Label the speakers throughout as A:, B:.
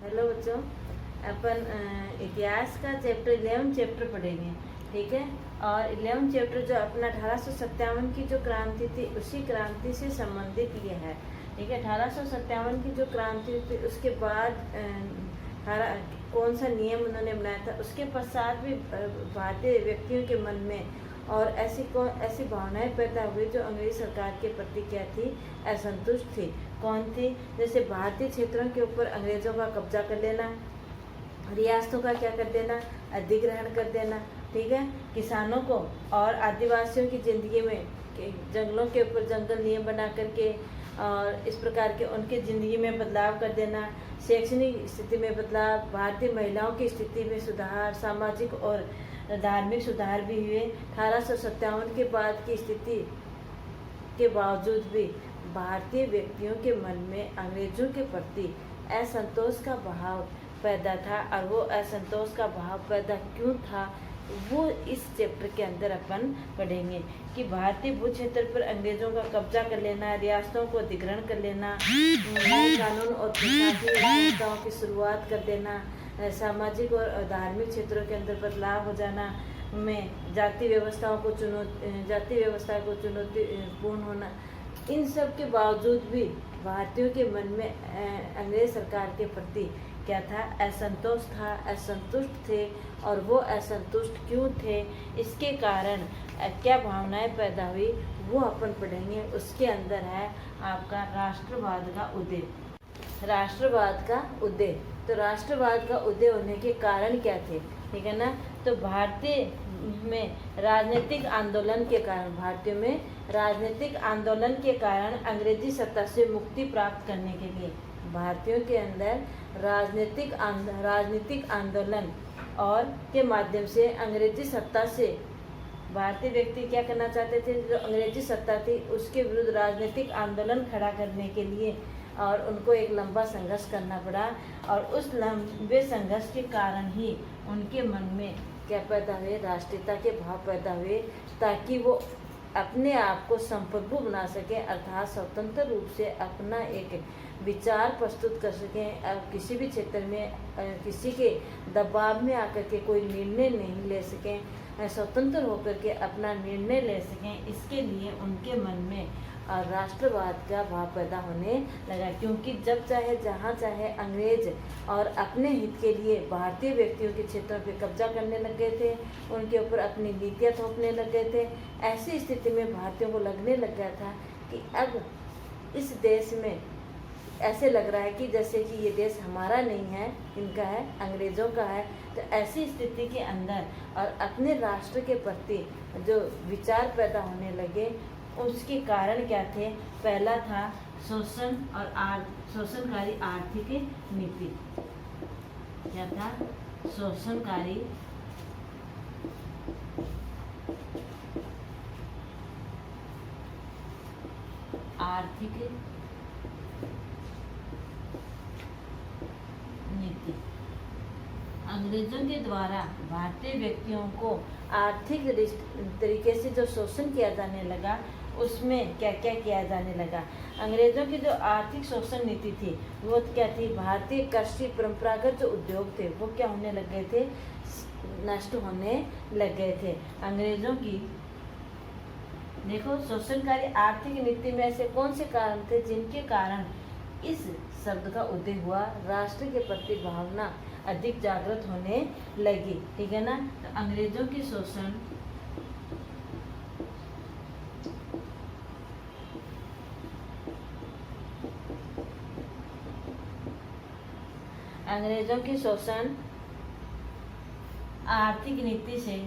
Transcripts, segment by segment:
A: Hello बच्चों, अपन इतिहास का चैप्टर 11 चैप्टर पढ़ेंगे। ठीक है। और 11 चैप्टर जो अपना 1857 की जो क्रांति थी उसी क्रांति से संबंधित ये है। ठीक है। 1857 की जो क्रांति थी उसके बाद कौन सा नियम उन्होंने बनाया था, उसके पश्चात भी भारतीय व्यक्तियों के मन में और ऐसी भावनाएं पैदा हुई जो अंग्रेज सरकार के प्रति क्या थी, असंतुष्ट थी। कौन थी? जैसे भारतीय क्षेत्रों के ऊपर अंग्रेजों का कब्जा कर लेना, रियासतों का क्या कर देना, अधिग्रहण कर देना। ठीक है। किसानों को और आदिवासियों की ज़िंदगी में जंगलों के ऊपर जंगल नियम बना करके और इस प्रकार के उनकी ज़िंदगी में बदलाव कर देना, शैक्षणिक स्थिति में बदलाव, भारतीय महिलाओं की स्थिति में सुधार, सामाजिक और धार्मिक सुधार भी हुए। 1857 के बाद की स्थिति के बावजूद भी भारतीय व्यक्तियों के मन में अंग्रेजों के प्रति असंतोष का भाव पैदा था। और वो असंतोष का भाव पैदा क्यों था वो इस चैप्टर के अंदर अपन पढ़ेंगे कि भारतीय भू क्षेत्र पर अंग्रेजों का कब्जा कर लेना, रियासतों को अधिग्रहण कर लेना, नए कानून और प्रशासनिक व्यवस्थाओं की शुरुआत कर देना, सामाजिक और धार्मिक क्षेत्रों के अंदर बदलाव हो जाना में जाति व्यवस्था को चुनौतीपूर्ण होना। इन सब के बावजूद भी भारतीयों के मन में अंग्रेज सरकार के प्रति क्या था, असंतोष था, असंतुष्ट थे। और वो असंतुष्ट क्यों थे, इसके कारण क्या भावनाएं पैदा हुई वो अपन पढ़ेंगे। उसके अंदर है आपका राष्ट्रवाद का उदय। राष्ट्रवाद का उदय, तो राष्ट्रवाद का उदय होने के कारण क्या थे? ठीक है ना। तो भारतीय में राजनीतिक आंदोलन के कारण, भारतीय में राजनीतिक आंदोलन के कारण अंग्रेजी सत्ता से मुक्ति प्राप्त करने के लिए भारतीयों के अंदर राजनीतिक आंदोलन और के माध्यम से अंग्रेजी सत्ता से भारतीय व्यक्ति क्या करना चाहते थे, जो अंग्रेजी सत्ता थी उसके विरुद्ध राजनीतिक आंदोलन खड़ा करने के लिए और उनको एक लंबा संघर्ष करना पड़ा। और उस लंबे संघर्ष के कारण ही उनके मन में क्या पैदा हुए, राष्ट्रीयता के भाव पैदा हुए, ताकि वो अपने आप को संप्रभु बना सकें, अर्थात स्वतंत्र रूप से अपना एक विचार प्रस्तुत कर सकें, किसी भी क्षेत्र में किसी के दबाव में आकर के कोई निर्णय नहीं ले सकें, स्वतंत्र होकर के अपना निर्णय ले सकें। इसके लिए उनके मन में राष्ट्रवाद का भाव पैदा होने लगा, क्योंकि जब चाहे जहाँ चाहे अंग्रेज और अपने हित के लिए भारतीय व्यक्तियों के क्षेत्रों पे कब्जा करने लग गए थे, उनके ऊपर अपनी नीतियाँ थोपने लग गए थे। ऐसी स्थिति में भारतीयों को लगने लग गया था कि अब इस देश में ऐसे लग रहा है कि जैसे कि ये देश हमारा नहीं है, इनका है, अंग्रेज़ों का है। तो ऐसी स्थिति के अंदर और अपने राष्ट्र के प्रति जो विचार पैदा होने लगे उसके कारण क्या थे? पहला था शोषण और शोषणकारी आर्थिक नीति। क्या था? शोषणकारी आर्थिक नीति। अंग्रेजों के द्वारा भारतीय व्यक्तियों को आर्थिक तरीके से जो शोषण किया जाने लगा उसमें क्या क्या किया जाने लगा। अंग्रेजों की जो आर्थिक शोषण नीति थी वो क्या थी? भारतीय कृषि परंपरागत जो उद्योग थे वो क्या होने लग गए थे? नष्ट होने लग गए थे। अंग्रेजों की देखो शोषणकारी आर्थिक नीति में ऐसे कौन से कारण थे जिनके कारण इस शब्द का उदय हुआ, राष्ट्र के प्रति भावना अधिक जागृत होने लगी। ठीक है ना। तो अंग्रेजों की शोषण, अंग्रेजों की शोषण आर्थिक नीति से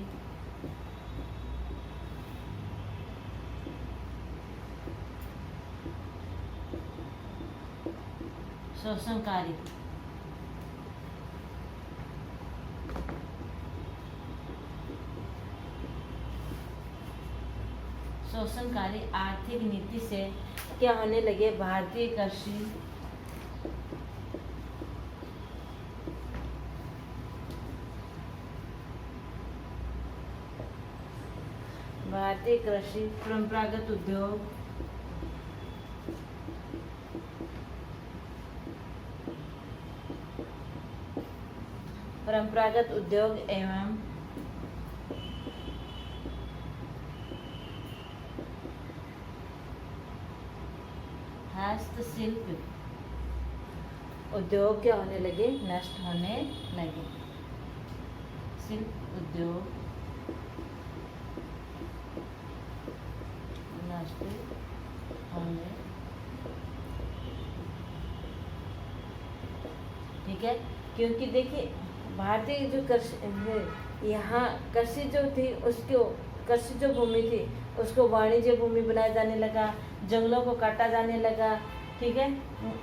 A: शोषणकारी आर्थिक नीति से क्या होने लगे? भारतीय कृषि परंपरागत उद्योग परंपरागत उद्योग एवं हस्तशिल्प उद्योग क्या होने लगे, नष्ट होने लगे। शिल्प उद्योग नष्ट होने, ठीक है। क्योंकि देखिए भारतीय जो कृषि, यहाँ कृषि जो थी उसको, कृषि जो भूमि थी उसको वाणिज्य भूमि बनाया जाने लगा, जंगलों को काटा जाने लगा, ठीक है।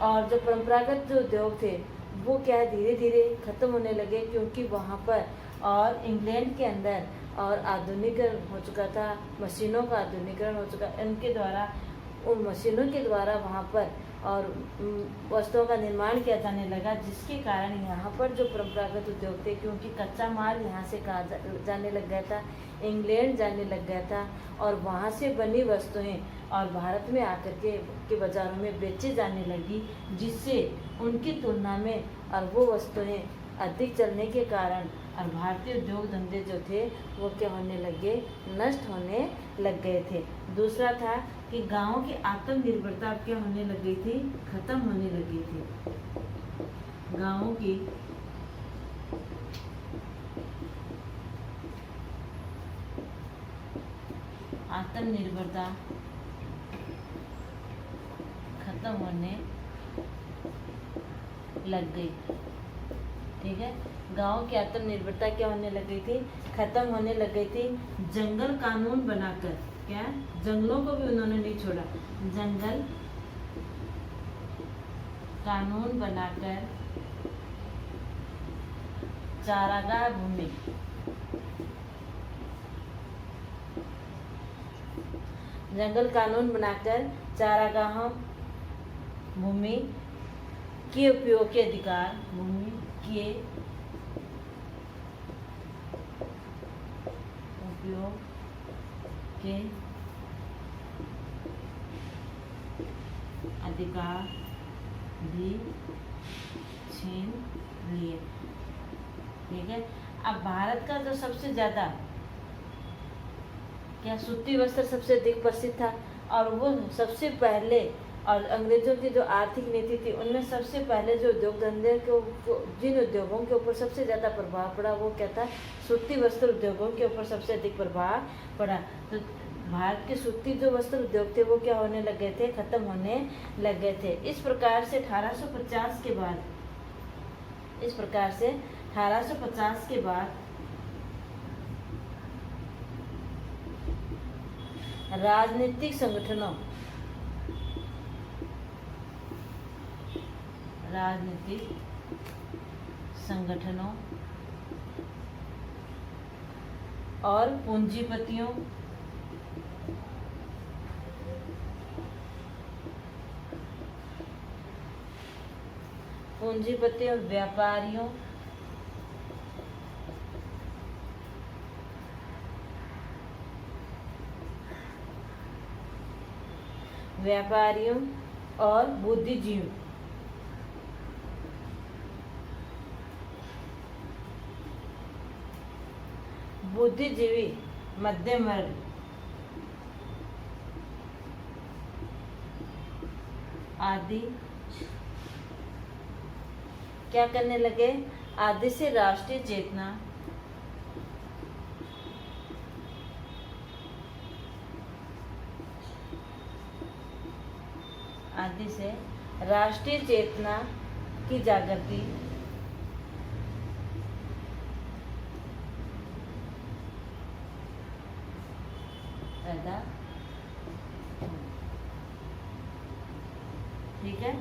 A: और जो परंपरागत जो उद्योग थे वो क्या है, धीरे धीरे खत्म होने लगे, क्योंकि वहाँ पर और इंग्लैंड के अंदर और आधुनिकीकरण हो चुका था, मशीनों का आधुनिकीकरण हो चुका, इनके द्वारा, उन मशीनों के द्वारा वहाँ पर और वस्तुओं का निर्माण किया जाने लगा, जिसके कारण यहाँ पर जो परंपरागत उद्योग थे, क्योंकि कच्चा माल यहाँ से जाने लग गया था, इंग्लैंड जाने लग गया था, और वहाँ से बनी वस्तुएं और भारत में आकर के बाज़ारों में बेची जाने लगी, जिससे उनकी तुलना में और वो वस्तुएं अधिक चलने के कारण और भारतीय उद्योग धंधे जो थे वो क्या होने लगे, नष्ट होने लग गए थे। दूसरा था कि गांवों की आत्मनिर्भरता क्या होने लग गई थी, खत्म होने लगी थी। गांवों की आत्मनिर्भरता खत्म होने लग गई, ठीक है। गांव की आत्मनिर्भरता क्या होने लग गई थी, खत्म होने लग गई थी। जंगल कानून बनाकर, क्या, जंगलों को भी उन्होंने नहीं छोड़ा, जंगल कानून बनाकर चारागाह भूमि, जंगल कानून बनाकर चारागाहों भूमि के उपयोग के अधिकार, भूमि के उपयोग के अधिकार भी छीन लिए, ठीक है। अब भारत का जो सबसे ज्यादा क्या, सूती वस्त्र सबसे अधिक प्रसिद्ध था, और वो सबसे पहले, और अंग्रेजों की जो आर्थिक नीति थी उनमें सबसे पहले जो उद्योग धंधे को जिन उद्योगों के ऊपर सबसे ज़्यादा प्रभाव पड़ा वो क्या था, सूती वस्त्र उद्योगों के ऊपर सबसे अधिक प्रभाव पड़ा। तो भारत के सूती जो वस्त्र उद्योग थे वो क्या होने लग गए थे, खत्म होने लग गए थे। इस प्रकार से 1850 के बाद, इस प्रकार से 1850 के बाद राजनीतिक संगठनों, राजनीतिक संगठनों और पूंजीपतियों, पूंजीपतियों और व्यापारियों और बुद्धिजीवी, मध्यम वर्ग आदि क्या करने लगे, आदि से राष्ट्रीय चेतना की जागृति पैदा, ठीक है।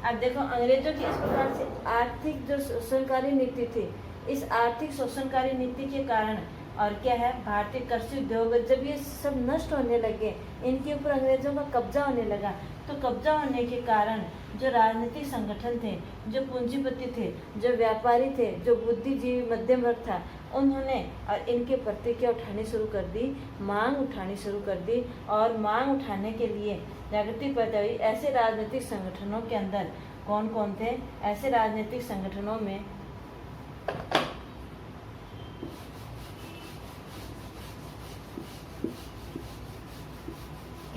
A: अब देखो अंग्रेजों की इस प्रकार से आर्थिक जो शोषणकारी नीति थी, इस आर्थिक शोषणकारी नीति के कारण और क्या है, भारतीय कृषि उद्योग जब ये सब नष्ट होने लगे, इनके ऊपर अंग्रेजों का कब्जा होने लगा, तो कब्जा होने के कारण जो राजनीतिक संगठन थे, जो पूंजीपति थे, जो व्यापारी थे, जो बुद्धिजीवी मध्यम वर्ग था, उन्होंने और इनके प्रति क्या उठानी शुरू कर दी, मांग उठानी शुरू कर दी। और मांग उठाने के लिए जागृति पैदा हुई। ऐसे राजनीतिक संगठनों के अंदर कौन कौन थे, ऐसे राजनीतिक संगठनों में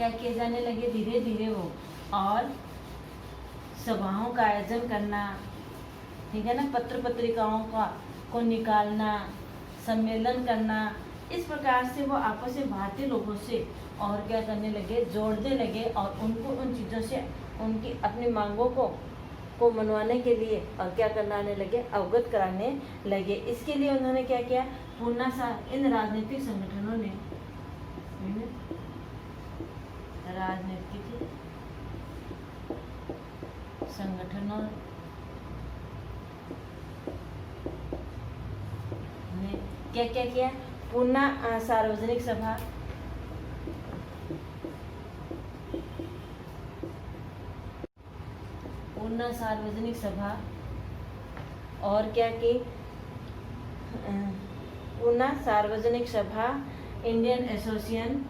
A: क्या किए जाने लगे धीरे धीरे वो, और सभाओं का आयोजन करना, ठीक है ना, पत्र पत्रिकाओं को निकालना, सम्मेलन करना, इस प्रकार से वो आपस में भारतीय लोगों से और क्या करने लगे, जोड़ने लगे और उनको उन चीज़ों से उनकी अपनी मांगों को मनवाने के लिए और क्या कराने लगे, अवगत कराने लगे। इसके लिए उन्होंने क्या किया, पूर्णा सा इन राजनीतिक संगठनों ने राजनीतिक संगठनों ने क्या क्या किया, पूर्णा सार्वजनिक सभा, पूर्णा सार्वजनिक सभा, और क्या की, Poona Sarvajanik Sabha, Indian association,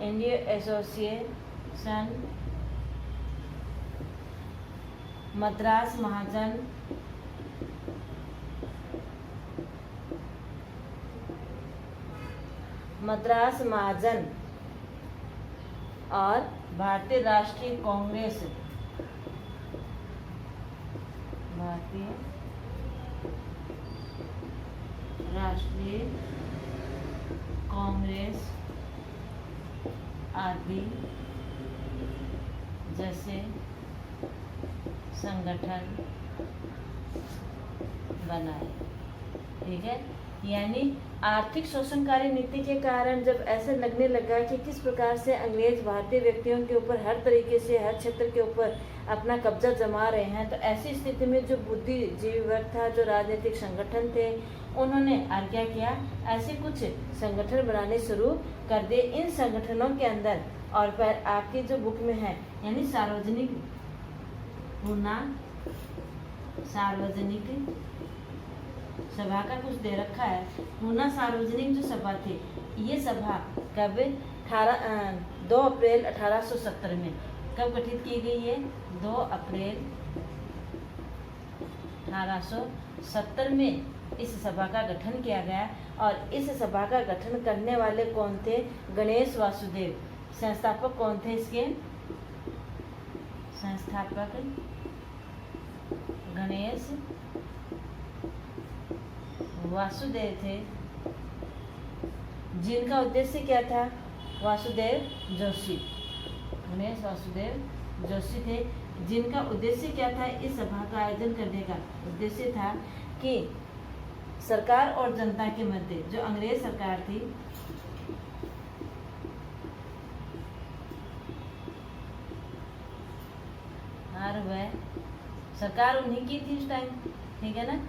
A: Indian association, Madras Mahajan, Madras Mahajan और भारतीय राष्ट्रीय कांग्रेस, भारतीय राष्ट्रीय कांग्रेस आदि जैसे संगठन बनाए, ठीक है। यानी आर्थिक शोषणकारी नीति के कारण जब ऐसे लगने लगा कि किस प्रकार से अंग्रेज भारतीय व्यक्तियों के ऊपर हर तरीके से हर क्षेत्र के ऊपर अपना कब्जा जमा रहे हैं, तो ऐसी स्थिति में जो बुद्धिजीवी वर्ग था, जो राजनीतिक संगठन थे, उन्होंने और क्या किया, ऐसे कुछ संगठन बनाने शुरू कर दिए। इन संगठनों के अंदर और पर आपकी जो बुक में है, यानी सार्वजनिक, पूर्णा सार्वजनिक सभा का कुछ दे रखा है। पूर्णा सार्वजनिक जो सभा थी, ये सभा कब 2 अप्रैल 1870 में कब गठित की गई है, 2 अप्रैल 1870 में इस सभा का गठन किया गया। और इस सभा का गठन करने वाले कौन थे, गणेश वासुदेव। संस्थापक कौन थे इसके, संस्थापक गणेश वासुदेव थे, जिनका उद्देश्य क्या था, वासुदेव जोशी, गणेश वासुदेव जोशी थे, जिनका उद्देश्य क्या था, इस सभा का आयोजन करने का उद्देश्य था कि सरकार और जनता के मध्य जो अंग्रेज सरकार थी, और वह सरकार उन्हीं की थी उस टाइम, ठीक है ना,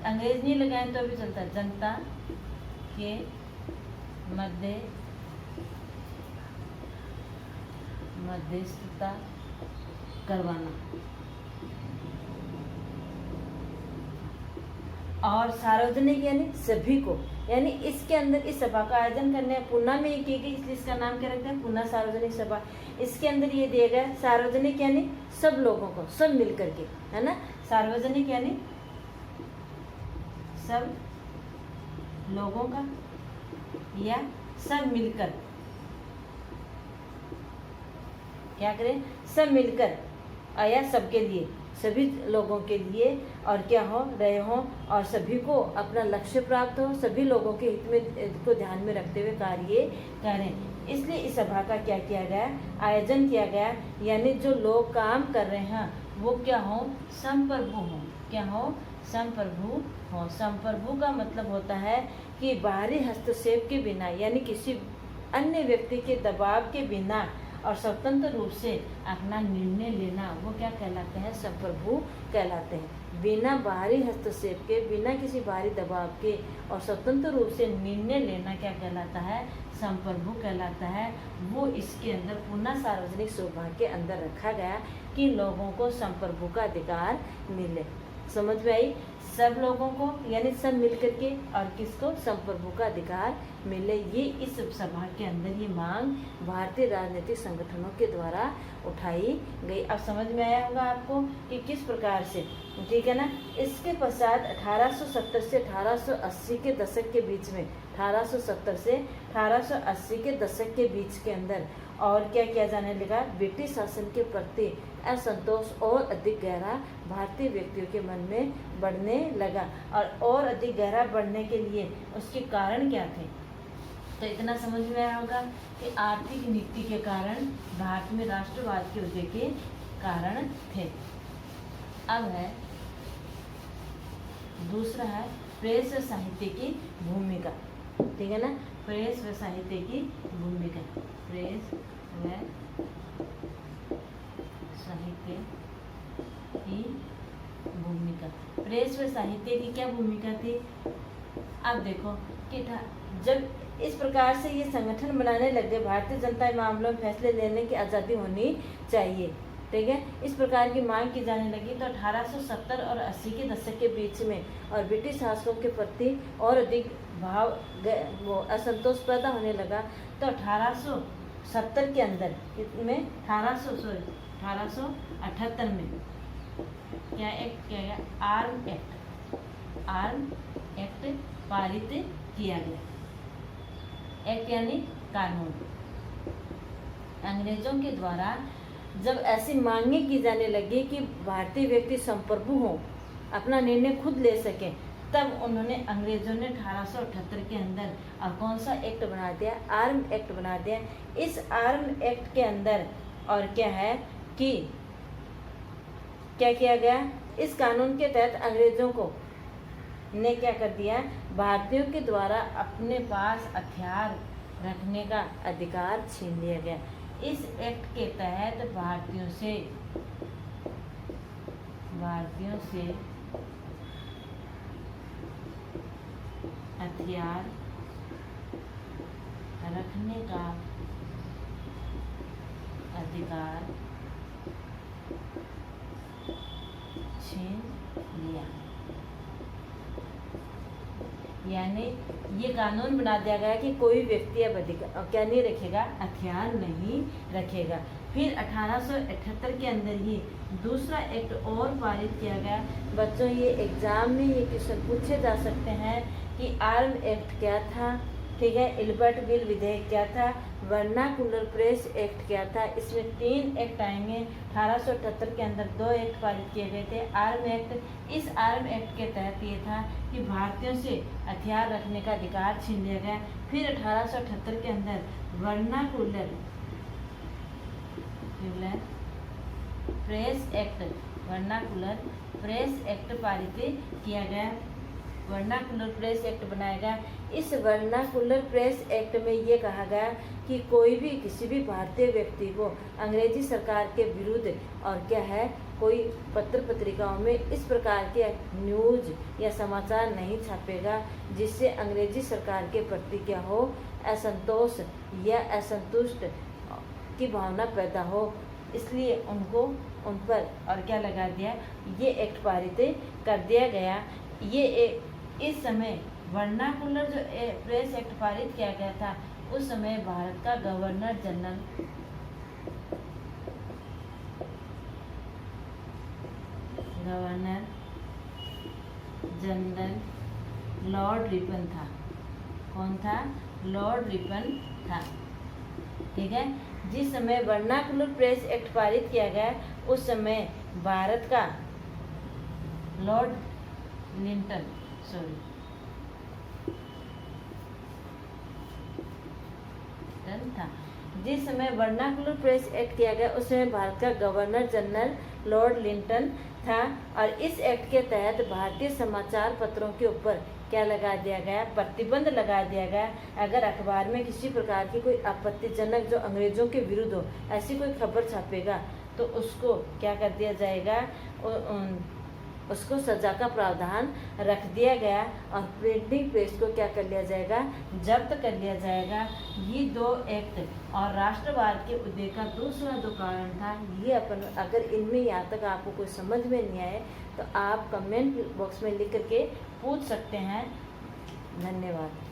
A: अंग्रेज नहीं लगाए तो भी चलता, जनता के मध्यस्थता करवाना। और सार्वजनिक यानी सभी को, यानी इसके अंदर इस सभा का आयोजन करने पूर्णा में ही की गई, इसलिए इसका नाम क्या रखते हैं, पूर्णा सार्वजनिक सभा। इसके अंदर ये दिया गया सार्वजनिक यानी सब लोगों को, सब मिलकर के, है ना, सार्वजनिक यानी सब लोगों का या सब मिलकर, क्या करें, सब मिलकर या सबके लिए, सभी लोगों के लिए, और क्या हो रहे हो, और सभी को अपना लक्ष्य प्राप्त हो, सभी लोगों के हित में को ध्यान में रखते हुए कार्य करें। इसलिए इस सभा का क्या किया गया, आयोजन किया गया। यानी जो लोग काम कर रहे हैं वो क्या हो, संप्रभु हो, क्या हो, संप्रभु हो। संप्रभु का मतलब होता है कि बाहरी हस्तक्षेप के बिना, यानी किसी अन्य व्यक्ति के दबाव के बिना और स्वतंत्र रूप से अपना निर्णय लेना, वो क्या कहलाते हैं, संप्रभु कहलाते हैं। बिना बाहरी हस्तक्षेप के, बिना किसी बाहरी दबाव के और स्वतंत्र रूप से निर्णय लेना क्या कहलाता है, संप्रभु कहलाता है। वो इसके अंदर पूर्णा सार्वजनिक सभा के अंदर रखा गया कि लोगों को संप्रभु का अधिकार मिले। समझ में आई। सब लोगों को यानी सब मिलकर के और किसको संप्रभु का अधिकार मिले। ये इस सभा के अंदर ये मांग भारतीय राजनीतिक संगठनों के द्वारा उठाई गई। अब समझ में आया होगा आपको कि किस प्रकार से, ठीक है ना। इसके पश्चात 1870 से 1880 के दशक के बीच में, 1870 से 1880 के दशक के बीच के अंदर और क्या किया जाने लगा, ब्रिटिश शासन के प्रति असंतोष और अधिक गहरा भारतीय व्यक्तियों के मन में बढ़ने लगा। और अधिक गहरा बढ़ने के लिए उसके कारण क्या थे, तो इतना समझ में आया होगा कि आर्थिक नीति के कारण भारत में राष्ट्रवाद के उदय के कारण थे। अब है दूसरा है प्रेस व साहित्य की भूमिका, ठीक है ना। प्रेस व साहित्य की भूमिका, प्रेस व साहित्य की भूमिका। प्रेस व साहित्य की क्या भूमिका थी। अब देखो कि जब इस प्रकार से ये संगठन बनाने लगे, भारतीय जनता मामलों में फैसले लेने की आज़ादी होनी चाहिए, ठीक है, इस प्रकार की मांग की जाने लगी। तो 1870 और 80 के दशक के बीच में और ब्रिटिश शासकों के प्रति और अधिक भाव वो असंतोष पैदा होने लगा। तो 1870 के अंदर में 1878 में क्या एक्ट किया गया, आर्म एक्ट पारित किया गया। एक्ट यानी कानून। अंग्रेजों के द्वारा जब ऐसी मांगे की जाने लगी कि भारतीय व्यक्ति संप्रभु हों, अपना निर्णय खुद ले सकें, तब उन्होंने अंग्रेजों ने 1878 के अंदर और कौन सा एक्ट बना दिया, आर्म एक्ट बना दिया। इस आर्म एक्ट के अंदर और क्या है कि क्या किया गया, इस कानून के तहत अंग्रेजों को ने क्या कर दिया, भारतीयों के द्वारा अपने पास हथियार रखने का अधिकार छीन लिया गया। इस एक्ट के तहत भारतीयों से हथियार रखने का अधिकार छीन लिया। यानी ये कानून बना दिया गया कि कोई व्यक्ति अब क्या नहीं रखेगा, हथियार नहीं रखेगा। फिर 1878 के अंदर ही दूसरा एक्ट और पारित किया गया। बच्चों ये एग्जाम में ये क्वेश्चन पूछे जा सकते हैं कि आर्म एक्ट क्या था, ठीक है, इल्बर्ट बिल विधेयक क्या था, वर्नाकुलर प्रेस एक्ट क्या था। इसमें 3 एक्ट आएंगे। 1878 के अंदर 2 एक्ट पारित किए गए थे। आर्म एक्ट, इस आर्म एक्ट के तहत ये था कि भारतीयों से हथियार रखने का अधिकार छीन लिया गया। फिर 1878 के अंदर vernacular press act, vernacular press act पारित किया गया, वर्नाकुलर प्रेस एक्ट बनाया गया। इस वर्नाकुलर प्रेस एक्ट में ये कहा गया कि कोई भी किसी भी भारतीय व्यक्ति को अंग्रेजी सरकार के विरुद्ध और क्या है, कोई पत्र पत्रिकाओं में इस प्रकार के न्यूज़ या समाचार नहीं छापेगा जिससे अंग्रेजी सरकार के प्रति क्या हो, असंतोष या असंतुष्ट की भावना पैदा हो। इसलिए उन पर और क्या लगा दिया, ये एक्ट पारित कर दिया गया। ये इस समय वर्नाकुलर जो प्रेस एक्ट पारित किया गया था, उस समय भारत का गवर्नर जनरल लॉर्ड रिपन था। कौन था, लॉर्ड रिपन था, ठीक है। जिस समय वर्नाकुलर प्रेस एक्ट पारित किया गया, उस समय भारत का लॉर्ड लिंटन था। जिस समय वर्नाकुलर प्रेस एक्ट किया गया, उस समय भारत का गवर्नर जनरल लॉर्ड लिंटन था। और इस एक्ट के तहत भारतीय समाचार पत्रों के ऊपर क्या लगा दिया गया, प्रतिबंध लगा दिया गया। अगर अखबार में किसी प्रकार की कोई आपत्तिजनक जो अंग्रेजों के विरुद्ध हो, ऐसी कोई खबर छापेगा तो उसको क्या कर दिया जाएगा, उसको सजा का प्रावधान रख दिया गया और प्रिंटिंग प्रेस को क्या कर लिया जाएगा, जब्त कर लिया जाएगा। ये 2 एक्ट और राष्ट्रवाद के उदय का दूसरा जो कारण था ये अपन, अगर इनमें यहाँ तक आपको कोई समझ में नहीं आए तो आप कमेंट बॉक्स में लिख करके पूछ सकते हैं। धन्यवाद।